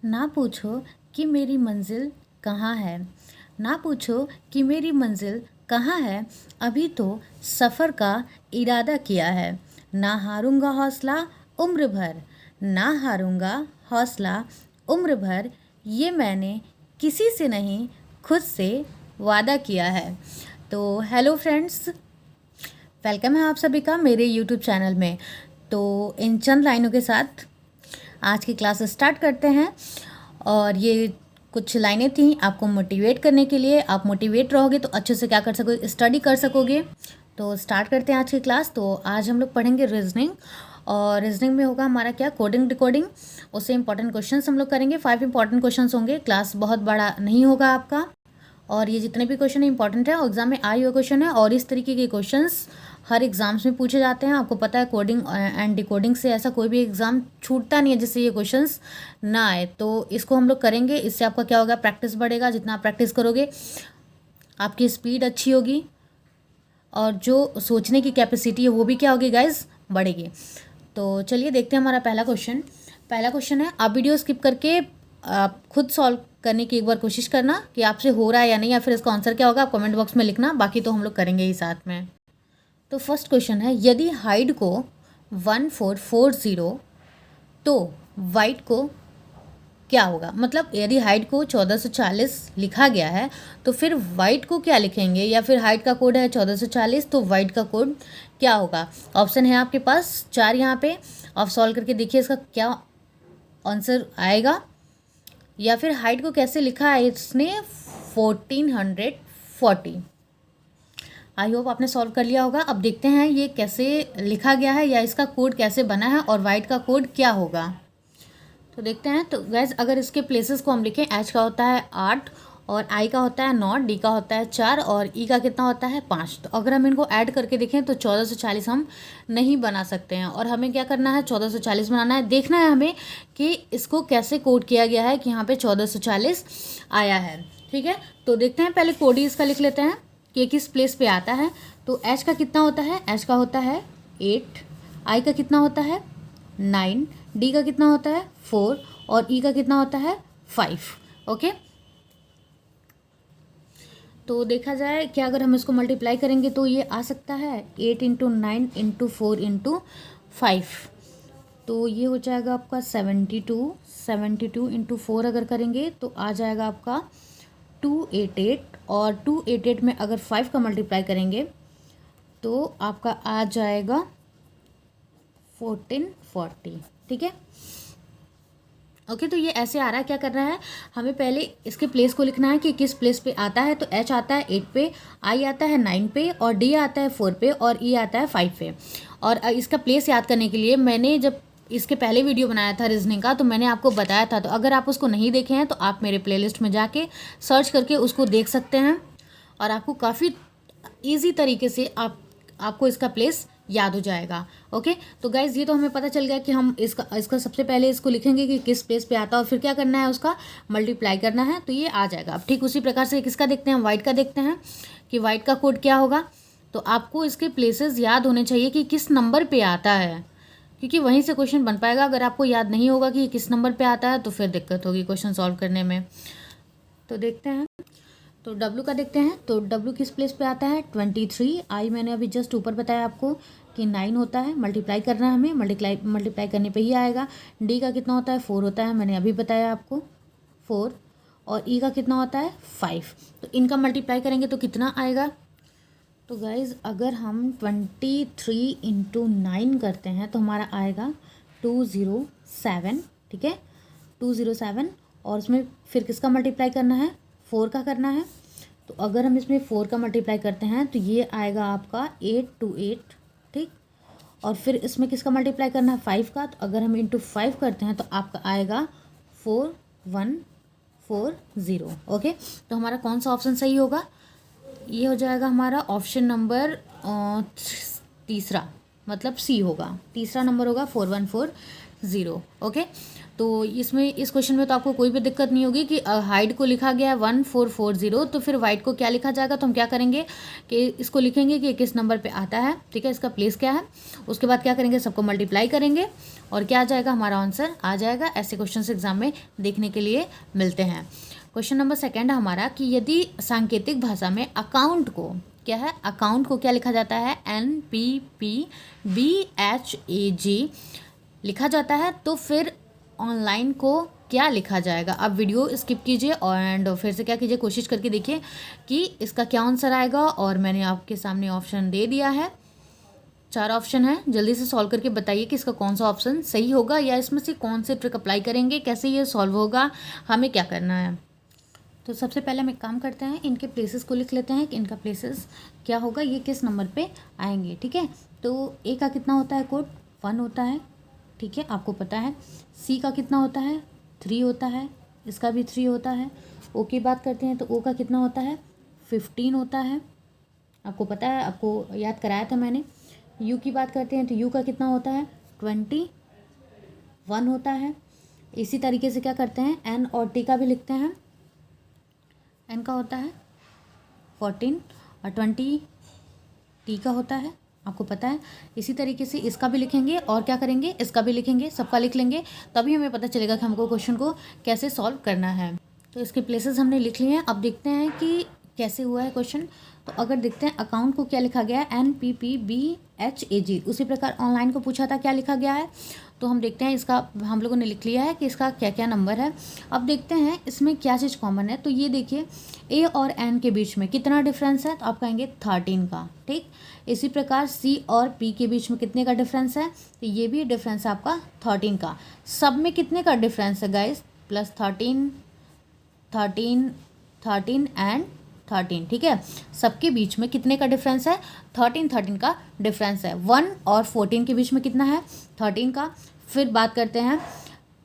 ना पूछो कि मेरी मंजिल कहाँ है, ना पूछो कि मेरी मंजिल कहाँ है, अभी तो सफ़र का इरादा किया है। ना हारूंगा हौसला उम्र भर, ना हारूंगा हौसला उम्र भर, ये मैंने किसी से नहीं खुद से वादा किया है। तो हेलो फ्रेंड्स, वेलकम है आप सभी का मेरे यूट्यूब चैनल में। तो इन चंद लाइनों के साथ आज की क्लास स्टार्ट करते हैं। और ये कुछ लाइनें थी आपको मोटिवेट करने के लिए। आप मोटिवेट रहोगे तो अच्छे से क्या कर सकोगे, स्टडी कर सकोगे। तो स्टार्ट करते हैं आज की क्लास। तो आज हम लोग पढ़ेंगे रीजनिंग, और रीजनिंग में होगा हमारा क्या, कोडिंग डिकोडिंग। उससे इंपॉर्टेंट क्वेश्चंस हम लोग करेंगे। 5 इंपॉर्टेंट क्वेश्चंस होंगे। क्लास बहुत बड़ा नहीं होगा आपका, और ये जितने भी क्वेश्चन इंपॉर्टेंट है एग्जाम में आए हुए क्वेश्चन है, और इस तरीके के क्वेश्चंस हर एग्जाम्स में पूछे जाते हैं। आपको पता है कोडिंग एंड डिकोडिंग से ऐसा कोई भी एग्जाम छूटता नहीं है जिससे ये क्वेश्चंस ना आए। तो इसको हम लोग करेंगे। इससे आपका क्या होगा, प्रैक्टिस बढ़ेगा। जितना आप प्रैक्टिस करोगे आपकी स्पीड अच्छी होगी, और जो सोचने की कैपेसिटी है वो भी क्या होगी गाइज, बढ़ेगी। तो चलिए देखते हैं हमारा पहला क्वेश्चन। पहला क्वेश्चन है, आप वीडियो स्किप करके आप खुद सॉल्व करने की एक बार कोशिश करना कि आपसे हो रहा है या नहीं, या फिर इसका आंसर क्या होगा आप कमेंट बॉक्स में लिखना। बाकी तो हम लोग करेंगे ही साथ में। तो फर्स्ट क्वेश्चन है, यदि हाइट को 1440 तो वाइट को क्या होगा। मतलब यदि हाइट को 1440 लिखा गया है तो फिर वाइट को क्या लिखेंगे, या फिर हाइट का कोड है 1440 तो वाइट का कोड क्या होगा। ऑप्शन है आपके पास 4 यहाँ पे। आप सॉल्व करके देखिए इसका क्या आंसर आएगा। या फिर हाइट को कैसे लिखा है इसने, 1440। आई होप आपने सॉल्व कर लिया होगा। अब देखते हैं ये कैसे लिखा गया है, या इसका कोड कैसे बना है, और वाइट का कोड क्या होगा। तो देखते हैं। तो गैस अगर इसके प्लेसेस को हम लिखें, एच का होता है 8, और आई का होता है 9, डी का होता है 4, और ई का कितना होता है 5। तो अगर हम इनको ऐड करके देखें तो 1440 हम नहीं बना सकते हैं। और हमें क्या करना है, 1440 बनाना है। देखना है हमें कि इसको कैसे कोड किया गया है कि यहाँ पे 1440 आया है। ठीक है, तो देखते हैं। पहले कोड ही इसका लिख लेते हैं कि किस प्लेस पे आता है। तो एच का कितना होता है, एच का होता है 8, आई का कितना होता है 9, डी का कितना होता है 4, और ई का कितना होता है 5। ओके, तो देखा जाए कि अगर हम इसको मल्टीप्लाई करेंगे तो ये आ सकता है 8 इंटू 9 इंटू 4 इंटू 5। तो ये हो जाएगा आपका 72। 72 इंटू 4 अगर करेंगे तो आ जाएगा आपका 288, और 288 में अगर 5 का मल्टीप्लाई करेंगे तो आपका आ जाएगा 1440। ठीक है, ओके। तो ये ऐसे आ रहा है। क्या करना है, हमें पहले इसके प्लेस को लिखना है कि किस प्लेस पे आता है। तो एच आता है 8 पे, आई आता है 9 पे, और डी आता है 4 पे, और ई आता है 5 पे। और इसका प्लेस याद करने के लिए मैंने जब इसके पहले वीडियो बनाया था रीजनिंग का, तो मैंने आपको बताया था। तो अगर आप उसको नहीं देखे हैं तो आप मेरे प्लेलिस्ट में जाके सर्च करके उसको देख सकते हैं, और आपको काफ़ी ईजी तरीके से आपको इसका प्लेस याद हो जाएगा। ओके, तो गाइज ये तो हमें पता चल गया कि हम इसका सबसे पहले इसको लिखेंगे कि किस प्लेस पे आता है, और फिर क्या करना है, उसका मल्टीप्लाई करना है, तो ये आ जाएगा। अब ठीक उसी प्रकार से किसका देखते हैं, वाइट का देखते हैं कि वाइट का कोड क्या होगा। तो आपको इसके प्लेसेस याद होने चाहिए कि किस नंबर पे आता है, क्योंकि वहीं से क्वेश्चन बन पाएगा। अगर आपको याद नहीं होगा कि किस नंबर पर आता है तो फिर दिक्कत होगी क्वेश्चन सॉल्व करने में। तो देखते हैं। तो डब्लू का देखते हैं। तो डब्लू किस प्लेस पे आता है, 23। आई मैंने अभी जस्ट ऊपर बताया आपको कि 9 होता है। मल्टीप्लाई करना है हमें, मल्टीप्लाई करने पे ही आएगा। डी का कितना होता है 4 होता है, मैंने अभी बताया आपको 4, और ई का कितना होता है 5। तो इनका मल्टीप्लाई करेंगे तो कितना आएगा। तो गाइज अगर हम 23 इंटू 9 करते हैं तो हमारा आएगा 207। ठीक है, 207, और उसमें फिर किसका मल्टीप्लाई करना है, 4 का करना है। तो अगर हम इसमें 4 का मल्टीप्लाई करते हैं तो ये आएगा आपका 828। ठीक, और फिर इसमें किसका मल्टीप्लाई करना है, 5 का। तो अगर हम इंटू 5 करते हैं तो आपका आएगा 4140। ओके, तो हमारा कौन सा ऑप्शन सही होगा, ये हो जाएगा हमारा ऑप्शन नंबर तीसरा, मतलब सी होगा। तीसरा नंबर होगा 4140। ओके, तो इसमें इस क्वेश्चन में तो आपको कोई भी दिक्कत नहीं होगी कि हाइट को लिखा गया है 1440, तो फिर वाइट को क्या लिखा जाएगा। तो हम क्या करेंगे कि इसको लिखेंगे कि किस नंबर पे आता है। ठीक है, इसका प्लेस क्या है। उसके बाद क्या करेंगे, सबको मल्टीप्लाई करेंगे, और क्या आ जाएगा, हमारा आंसर आ जाएगा। ऐसे क्वेश्चन एग्जाम में देखने के लिए मिलते हैं। क्वेश्चन नंबर सेकंड हमारा कि यदि सांकेतिक भाषा में अकाउंट को क्या है, अकाउंट को क्या लिखा जाता है, NPPBHAG लिखा जाता है, तो फिर ऑनलाइन को क्या लिखा जाएगा। आप वीडियो स्किप कीजिए एंड फिर से क्या कीजिए, कोशिश करके देखिए कि इसका क्या आंसर आएगा। और मैंने आपके सामने ऑप्शन दे दिया है, 4 ऑप्शन है, जल्दी से सॉल्व करके बताइए कि इसका कौन सा ऑप्शन सही होगा या इसमें से कौन से ट्रिक अप्लाई करेंगे, कैसे ये सॉल्व होगा, हमें क्या करना है। तो सबसे पहले हम एक काम करते हैं, इनके प्लेसेस को लिख लेते हैं कि इनका प्लेसेस क्या होगा, ये किस नंबर पे आएंगे। ठीक है, तो ए का कितना होता है कोड, 1 होता है। ठीक है, आपको पता है। सी का कितना होता है, 3 होता है, इसका भी 3 होता है। ओ की बात करते हैं तो ओ का कितना होता है, 15 होता है, आपको पता है, आपको याद कराया था मैंने। यू की बात करते हैं तो यू का कितना होता है, 21 होता है। इसी तरीके से क्या करते हैं, एन और टी का भी लिखते हैं। एन का होता है 14 और 20 टी का होता है, आपको पता है। इसी तरीके से इसका भी लिखेंगे और क्या करेंगे, इसका भी लिखेंगे, सबका लिख लेंगे, तभी हमें पता चलेगा कि हमको क्वेश्चन को कैसे सॉल्व करना है। तो इसके प्लेसेस हमने लिख लिए हैं। अब देखते हैं कि कैसे हुआ है क्वेश्चन। तो अगर देखते हैं अकाउंट को क्या लिखा गया है, NPPBHAG, उसी प्रकार ऑनलाइन को पूछा था क्या लिखा गया है। तो हम देखते हैं, इसका हम लोगों ने लिख लिया है कि इसका क्या क्या नंबर है। अब देखते हैं इसमें क्या चीज़ कॉमन है। तो ये देखिए ए और एन के बीच में कितना डिफरेंस है, तो आप कहेंगे 13 का। ठीक, इसी प्रकार सी और पी के बीच में कितने का डिफरेंस है, तो ये भी डिफरेंस है आपका 13 का। सब में कितने का डिफरेंस है गाइस, प्लस 13 13 13 एंड 13। ठीक है, सबके बीच में कितने का डिफरेंस है, 13 का डिफरेंस है। 1 और 14 के बीच में कितना है, 13 का। फिर बात करते हैं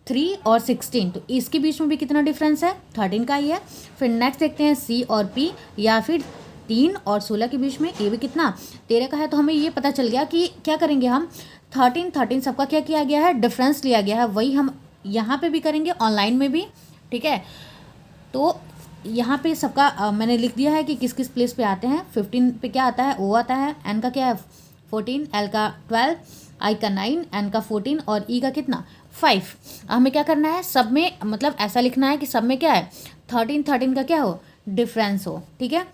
3 और 16, तो इसके बीच में भी कितना डिफरेंस है, 13 का ही है। फिर नेक्स्ट देखते हैं सी और पी, या फिर 3 और 16 के बीच में, ये भी कितना 13 का है। तो हमें ये पता चल गया कि क्या करेंगे हम, 13 सबका क्या किया गया है, डिफरेंस लिया गया है। वही हम यहाँ पे भी करेंगे, ऑनलाइन में भी। ठीक है, तो यहाँ पे सबका मैंने लिख दिया है कि किस किस प्लेस पे आते हैं। 15 पे क्या आता है, ओ आता है, एन का क्या है 14, एल का 12, आई का 9, एन का 14 और ई का कितना 5। हमें क्या करना है, सब में मतलब ऐसा लिखना है कि सब में क्या है, 13 का क्या हो, डिफरेंस हो। ठीक है,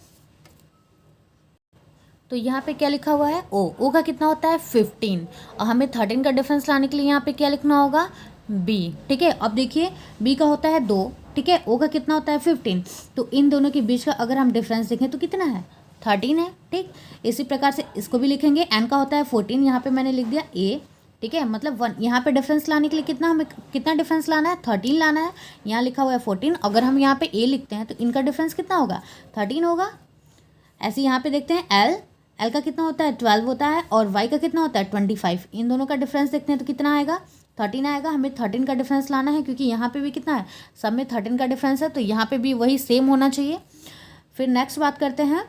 तो यहाँ पे क्या लिखा हुआ है, ओ का कितना होता है 15, और हमें 13 का डिफरेंस लाने के लिए यहाँ पे क्या लिखना होगा, बी। ठीक है, अब देखिए बी का होता है 2, ठीक है, ओ का कितना होता है 15, तो इन दोनों के बीच का अगर हम डिफरेंस देखें तो कितना है, 13 है। ठीक, इसी प्रकार से इसको भी लिखेंगे, एन का होता है 14, यहाँ पे मैंने लिख दिया ए। ठीक है, मतलब 1, यहाँ पे डिफरेंस लाने के लिए कितना हमें कितना डिफरेंस लाना है, 13 लाना है। यहाँ लिखा हुआ है 14, अगर हम यहाँ पे ए लिखते हैं तो इनका डिफरेंस कितना होगा, 13 होगा। ऐसे यहाँ पे देखते हैं एल का कितना होता है 12 होता है, और वाई का कितना होता है 25। इन दोनों का डिफरेंस देखते हैं तो कितना आएगा, 13 आएगा। हमें 13 का डिफरेंस लाना है, क्योंकि यहाँ पे भी कितना है, सब में 13 का डिफरेंस है, तो यहाँ पे भी वही सेम होना चाहिए। फिर नेक्स्ट बात करते हैं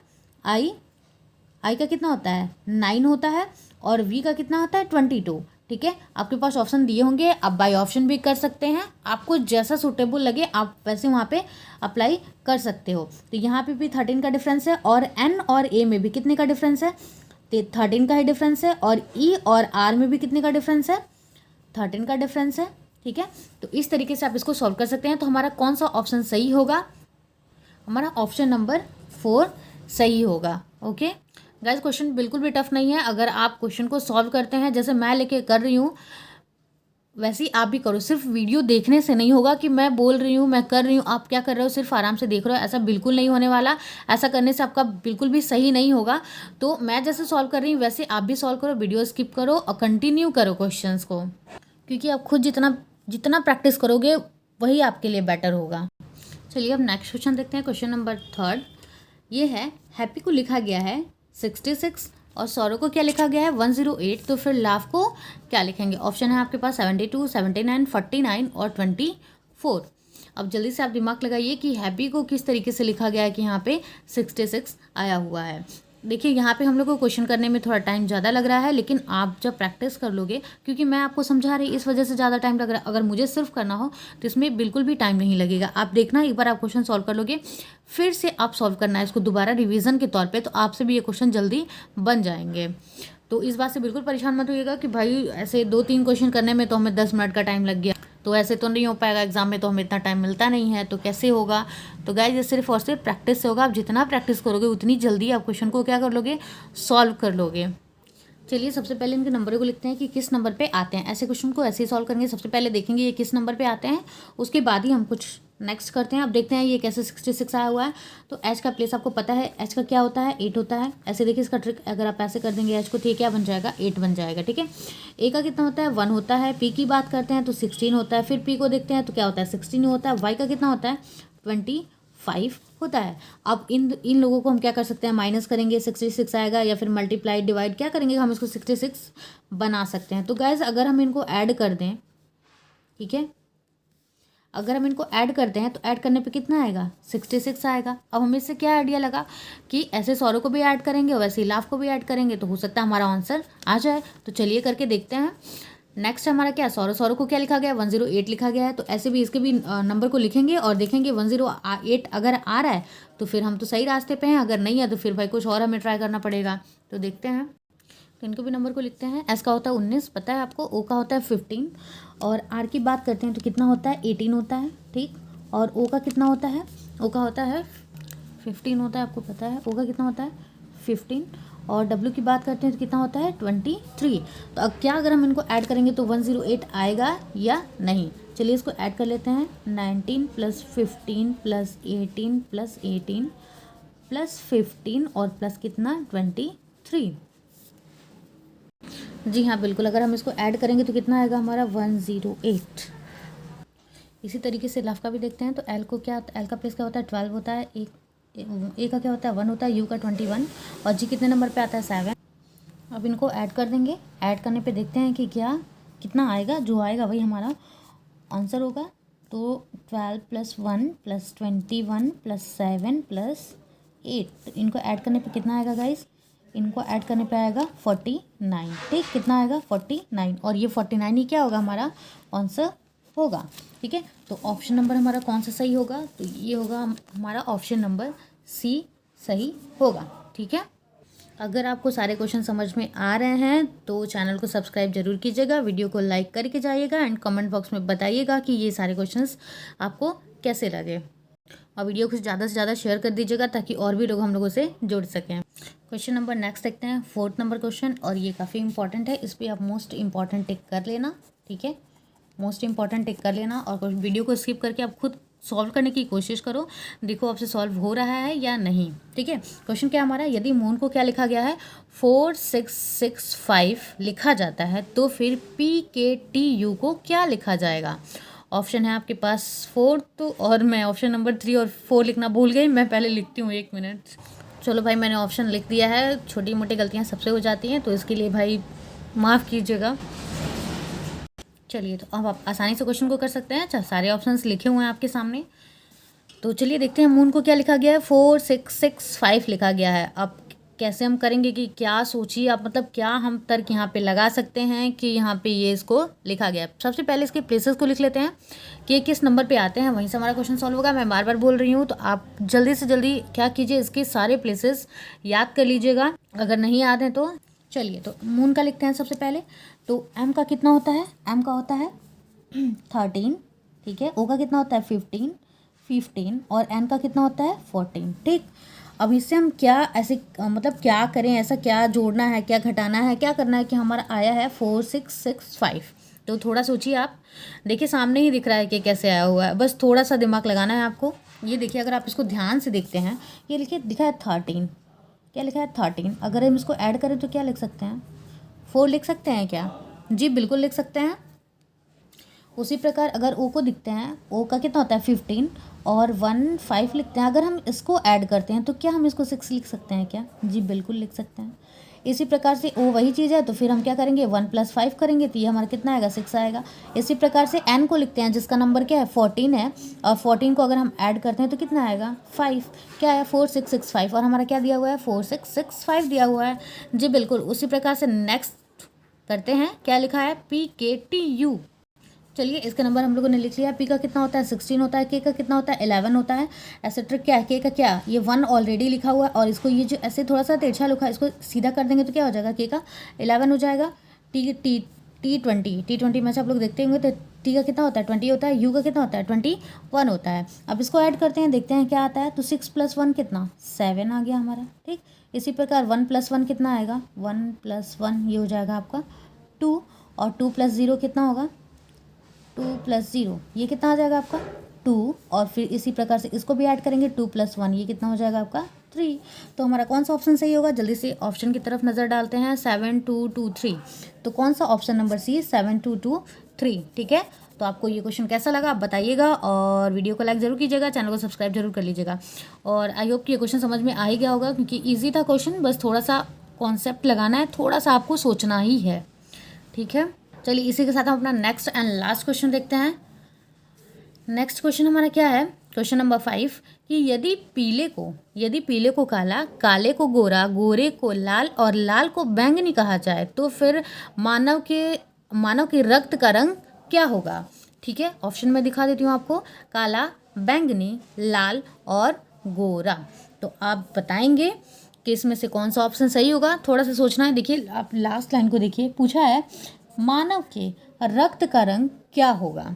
आई का कितना होता है 9 होता है, और वी का कितना होता है 22। ठीक है, आपके पास ऑप्शन दिए होंगे, आप बाय ऑप्शन भी कर सकते हैं, आपको जैसा सूटेबल लगे आप वैसे वहाँ पे अप्लाई कर सकते हो। तो यहाँ पे भी 13 का डिफरेंस है, और एन और ए में भी कितने का डिफरेंस है, तो 13 का ही डिफरेंस है, और ई और आर में भी कितने का डिफरेंस है, 13 का डिफरेंस है। ठीक है, तो इस तरीके से आप इसको सॉल्व कर सकते हैं। तो हमारा कौन सा ऑप्शन सही होगा, हमारा ऑप्शन नंबर 4 सही होगा। ओके गाइस, क्वेश्चन बिल्कुल भी टफ नहीं है। अगर आप क्वेश्चन को सॉल्व करते हैं जैसे मैं लेके कर रही हूँ, वैसे ही आप भी करो। सिर्फ वीडियो देखने से नहीं होगा कि मैं बोल रही हूँ, मैं कर रही हूँ, आप क्या कर रहे हो, सिर्फ आराम से देख रहे हो, ऐसा बिल्कुल नहीं होने वाला। ऐसा करने से आपका बिल्कुल भी सही नहीं होगा। तो मैं जैसे सॉल्व कर रही हूँ वैसे आप भी सॉल्व करो, वीडियो स्किप करो और कंटिन्यू करो क्वेश्चंस को, क्योंकि आप खुद जितना प्रैक्टिस करोगे वही आपके लिए बेटर होगा। चलिए अब नेक्स्ट क्वेश्चन देखते हैं। क्वेश्चन नंबर 3 ये है, हैप्पी को लिखा गया है 66 और सौरव को क्या लिखा गया है 108, तो फिर लाभ को क्या लिखेंगे। ऑप्शन है आपके पास 72, 79, 49 और 24। अब जल्दी से आप दिमाग लगाइए कि हैप्पी को किस तरीके से लिखा गया है कि यहाँ पे 66 आया हुआ है। देखिए यहाँ पे हम लोग को क्वेश्चन करने में थोड़ा टाइम ज़्यादा लग रहा है, लेकिन आप जब प्रैक्टिस कर लोगे, क्योंकि मैं आपको समझा रही इस वजह से ज़्यादा टाइम लग रहा है। अगर मुझे सिर्फ करना हो तो इसमें बिल्कुल भी टाइम नहीं लगेगा। आप देखना, एक बार आप क्वेश्चन सॉल्व कर लोगे, फिर से आप सॉल्व करना है इसको दोबारा रिवीजन के तौर पे, तो आपसे भी ये क्वेश्चन जल्दी बन जाएंगे। तो इस बात से बिल्कुल परेशान मत होइएगा कि भाई ऐसे 2-3 क्वेश्चन करने में तो हमें 10 मिनट का टाइम लग गया, तो ऐसे तो नहीं हो पाएगा, एग्जाम में तो हमें इतना टाइम मिलता नहीं है, तो कैसे होगा। तो गाइस ये सिर्फ और सिर्फ प्रैक्टिस से होगा। आप जितना प्रैक्टिस करोगे उतनी जल्दी आप क्वेश्चन को क्या कर लोगे, सॉल्व कर लोगे। चलिए सबसे पहले इनके नंबर को लिखते हैं कि किस नंबर पे आते हैं। ऐसे क्वेश्चन को ऐसे ही सॉल्व करेंगे। सबसे पहले देखेंगे ये किस नंबर पे आते हैं, उसके बाद ही हम कुछ नेक्स्ट करते हैं। अब देखते हैं ये कैसे 66 आया हुआ है। तो एच का प्लेस आपको पता है, एच का क्या होता है, 8 होता है। ऐसे देखिए इसका ट्रिक, अगर आप ऐसे कर देंगे एच को तो ये क्या बन जाएगा, 8 बन जाएगा। ठीक है, ए का कितना होता है, 1 होता है। पी की बात करते हैं तो 16 होता है। फिर पी को देखते हैं तो क्या होता है, 16 होता है। वाई का कितना होता है, 25 होता है। अब इन लोगों को हम क्या कर सकते हैं, माइनस करेंगे 66 आएगा, या फिर मल्टीप्लाई डिवाइड क्या करेंगे, हम इसको 66 बना सकते हैं। तो गाइज अगर हम इनको ऐड कर दें, ठीक है, अगर हम इनको ऐड करते हैं तो ऐड करने पे कितना आएगा, 66 आएगा। अब हमें इससे क्या आइडिया लगा कि ऐसे सौरों को भी ऐड करेंगे और वैसे ही लाभ को भी ऐड करेंगे तो हो सकता है हमारा आंसर आ जाए। तो चलिए करके देखते हैं। नेक्स्ट हमारा क्या, सौरों को क्या लिखा गया है, 108 लिखा गया है। तो ऐसे भी इसके भी नंबर को लिखेंगे और देखेंगे 108 अगर आ रहा है तो फिर हम तो सही रास्ते पे हैं, अगर नहीं है तो फिर भाई कुछ और हमें ट्राई करना पड़ेगा। तो देखते हैं, तो इनको भी नंबर को लिखते हैं। एस का होता है 19, पता है आपको। ओ का होता है 15, और आर की बात करते हैं तो कितना होता है, 18 होता है। ठीक, और ओ का कितना होता है, ओ का होता है 15 होता है, आपको पता है। ओ का कितना होता है 15, और डब्ल्यू की बात करते हैं तो कितना होता है 23। तो अब क्या, अगर हम इनको ऐड करेंगे तो 108 आएगा या नहीं। चलिए इसको ऐड कर लेते हैं। 19 + 15 + 18 + 18 + 15 और प्लस कितना, 23। जी हाँ बिल्कुल, अगर हम इसको ऐड करेंगे तो कितना आएगा हमारा, 108। इसी तरीके से लव का भी देखते हैं। तो एल को क्या, एल का प्लेस क्या होता है, 12 होता है। ए का क्या होता है, 1 होता है। यू का 21, और जी कितने नंबर पे आता है, 7। अब इनको ऐड कर देंगे। ऐड करने पे देखते हैं कि क्या कितना आएगा, जो आएगा वही हमारा आंसर होगा। तो 12 + 1 + 21 + 7 + 8, तो इनको ऐड करने पे कितना आएगा गाइस, इनको ऐड करने पे आएगा 49। ठीक, कितना आएगा 49, और ये 49 ही क्या होगा, हमारा आंसर होगा। ठीक है, तो ऑप्शन नंबर हमारा कौन सा सही होगा, तो ये होगा हमारा ऑप्शन नंबर सी सही होगा। ठीक है, अगर आपको सारे क्वेश्चन समझ में आ रहे हैं तो चैनल को सब्सक्राइब जरूर कीजिएगा, वीडियो को लाइक करके जाइएगा, एंड कमेंट बॉक्स में बताइएगा कि ये सारे क्वेश्चंस आपको कैसे लगे, और वीडियो को ज़्यादा से ज़्यादा शेयर कर दीजिएगा ताकि और भी लोग हम लोगों से जुड़ सकें। क्वेश्चन नंबर नेक्स्ट देखते हैं, 4th नंबर क्वेश्चन, और ये काफ़ी इंपॉर्टेंट है, इस पर आप मोस्ट इंपॉर्टेंट टिक कर लेना। ठीक है, मोस्ट इंपॉर्टेंट टिक कर लेना, और वीडियो को स्किप करके आप खुद सॉल्व करने की कोशिश करो, देखो आपसे सॉल्व हो रहा है या नहीं। ठीक है, क्वेश्चन क्या हमारा, यदि मून को क्या लिखा गया है, 4665 लिखा जाता है तो फिर PKTU को क्या लिखा जाएगा। ऑप्शन है आपके पास 4, तो और मैं ऑप्शन नंबर 3 और 4 लिखना भूल गई, मैं पहले लिखती हूँ, 1 मिनट। चलो भाई, मैंने ऑप्शन लिख दिया है, छोटी मोटी गलतियाँ सबसे हो जाती हैं तो इसके लिए भाई माफ़ कीजिएगा। चलिए, तो अब आप आसानी से क्वेश्चन को कर सकते हैं। अच्छा, सारे ऑप्शंस लिखे हुए हैं आपके सामने, तो चलिए देखते हैं मून को क्या लिखा गया है, 4665 लिखा गया है। अब कैसे हम करेंगे कि क्या सोचिए आप, मतलब क्या हम तर्क यहाँ पे लगा सकते हैं कि यहाँ पे ये इसको लिखा गया है। सबसे पहले इसके प्लेसेस को लिख लेते हैं कि ये किस नंबर पे आते हैं, वहीं से हमारा क्वेश्चन सॉल्व होगा। मैं बार बार बोल रही हूँ तो आप जल्दी से जल्दी क्या कीजिए, इसके सारे प्लेसेस याद कर लीजिएगा, अगर नहीं याद हैं तो। चलिए, तो मून का लिखते हैं सबसे पहले। तो एम का कितना होता है, एम का होता है 13। ठीक है, ओ का कितना होता है 15, और एन का कितना होता है 14। ठीक, अब इससे हम क्या ऐसे मतलब क्या करें, ऐसा क्या जोड़ना है, क्या घटाना है, क्या करना है कि हमारा आया है 4665। तो थोड़ा सोचिए आप, देखिए सामने ही दिख रहा है कि कैसे आया हुआ है, बस थोड़ा सा दिमाग लगाना है आपको। ये देखिए, अगर आप इसको ध्यान से देखते हैं, ये लिखिए दिखा है 13, क्या लिखा है 13। अगर हम इसको ऐड करें तो क्या लिख सकते हैं, 4 लिख सकते हैं क्या, जी बिल्कुल लिख सकते हैं। उसी प्रकार अगर ओ को दिखते हैं, ओ का कितना होता है 15 और 15 लिखते हैं, अगर हम इसको ऐड करते हैं तो क्या हम इसको 6 लिख सकते हैं क्या, जी बिल्कुल लिख सकते हैं। इसी प्रकार से ओ वही चीज़ है, तो फिर हम क्या करेंगे 1 + 5 करेंगे तो ये हमारा कितना आएगा 6 आएगा। इसी प्रकार से एन को लिखते हैं, जिसका नंबर क्या है 14 है, और 14 को अगर हम ऐड करते हैं तो कितना आएगा 5, क्या है 4665, और हमारा क्या दिया हुआ है 4665 दिया हुआ है, जी बिल्कुल। उसी प्रकार से नेक्स्ट करते हैं, क्या लिखा है PKTU। चलिए इसका नंबर हम लोगों ने लिख लिया। पी का कितना होता है 16 होता है, के का कितना होता है 11 होता है। ऐसे ट्रिक क्या है, के का क्या, ये 1 ऑलरेडी लिखा हुआ है और इसको ये जो ऐसे थोड़ा सा तिरछा लिखा है इसको सीधा कर देंगे तो क्या हो जाएगा, के का 11 हो जाएगा। टी 20 में से आप लोग देखते होंगे तो टी का कितना होता है 20 होता है, यू का कितना होता है 21 होता है। अब इसको ऐड करते हैं, देखते हैं क्या आता है। तो 6 + 1 कितना 7 आ गया हमारा, ठीक। इसी प्रकार 1 + 1 कितना आएगा, 1 + 1 ये हो जाएगा आपका 2, और 2 + 0 कितना होगा 2 + 0 ये कितना आ जाएगा आपका 2, और फिर इसी प्रकार से इसको भी ऐड करेंगे 2 + 1 ये कितना हो जाएगा आपका 3। तो हमारा कौन सा ऑप्शन सही होगा, जल्दी से ऑप्शन की तरफ नज़र डालते हैं। 7 2 2 3, तो कौन सा ऑप्शन नंबर सी 7 2 2 3, ठीक है। तो आपको ये क्वेश्चन कैसा लगा आप बताइएगा, और वीडियो को लाइक ज़रूर कीजिएगा, चैनल को सब्सक्राइब जरूर कर लीजिएगा। और आई होप कि ये क्वेश्चन समझ में आ ही गया होगा, क्योंकि ईजी था क्वेश्चन, बस थोड़ा सा कॉन्सेप्ट लगाना है, थोड़ा सा आपको सोचना ही है, ठीक है। चलिए इसी के साथ हम अपना नेक्स्ट एंड लास्ट क्वेश्चन देखते हैं। नेक्स्ट क्वेश्चन हमारा क्या है, क्वेश्चन नंबर 5, कि यदि पीले को काला, काले को गोरा, गोरे को लाल और लाल को बैंगनी कहा जाए तो फिर मानव के रक्त का रंग क्या होगा, ठीक है। ऑप्शन में दिखा देती हूँ आपको, काला, बैंगनी, लाल और गोरा। तो आप बताएंगे कि इसमें से कौन सा ऑप्शन सही होगा। थोड़ा सा सोचना है। देखिए आप लास्ट लाइन को देखिए, पूछा है मानव के रक्त का रंग क्या होगा,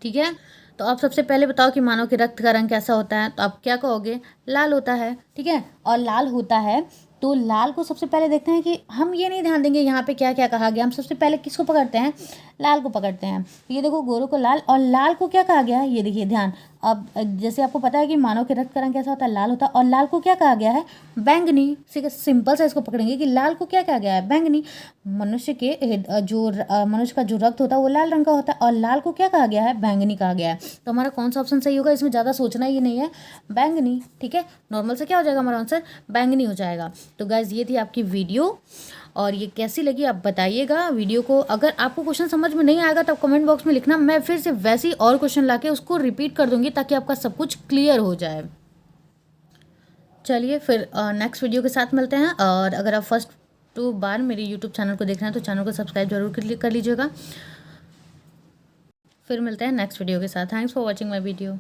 ठीक है। तो आप सबसे पहले बताओ कि मानव के रक्त का रंग कैसा होता है, तो आप क्या कहोगे, लाल होता है, ठीक है। और लाल होता है तो लाल को सबसे पहले देखते हैं कि हम ये नहीं ध्यान देंगे यहाँ पे क्या क्या कहा गया, हम सबसे पहले किसको पकड़ते हैं, लाल को पकड़ते हैं। ये देखो गोरों को लाल और लाल को क्या कहा गया है, ये देखिए ध्यान। अब जैसे आपको पता है कि मानव के रक्त का रंग कैसा होता है, लाल होता है, और लाल को क्या कहा गया है, बैंगनी। सिंपल सा इसको पकड़ेंगे कि लाल को क्या कहा गया है, बैंगनी। मनुष्य का जो रक्त होता है वो लाल रंग का होता है, और लाल को क्या कहा गया है, बैंगनी कहा गया है। तो हमारा कौन सा ऑप्शन सही होगा, इसमें ज़्यादा सोचना ही नहीं है, बैंगनी, ठीक है। नॉर्मल से क्या हो जाएगा हमारा आंसर, बैंगनी हो जाएगा। तो गाइज ये थी आपकी वीडियो, और ये कैसी लगी आप बताइएगा वीडियो को। अगर आपको क्वेश्चन समझ में नहीं आएगा तो कमेंट बॉक्स में लिखना, मैं फिर से वैसे ही और क्वेश्चन लाके उसको रिपीट कर दूंगी ताकि आपका सब कुछ क्लियर हो जाए। चलिए फिर नेक्स्ट वीडियो के साथ मिलते हैं, और अगर आप फर्स्ट बार मेरे यूट्यूब चैनल को देख रहे हैं तो चैनल को सब्सक्राइब जरूर कर लीजिएगा। फिर मिलते हैं नेक्स्ट वीडियो के साथ। Thanks for watching my video.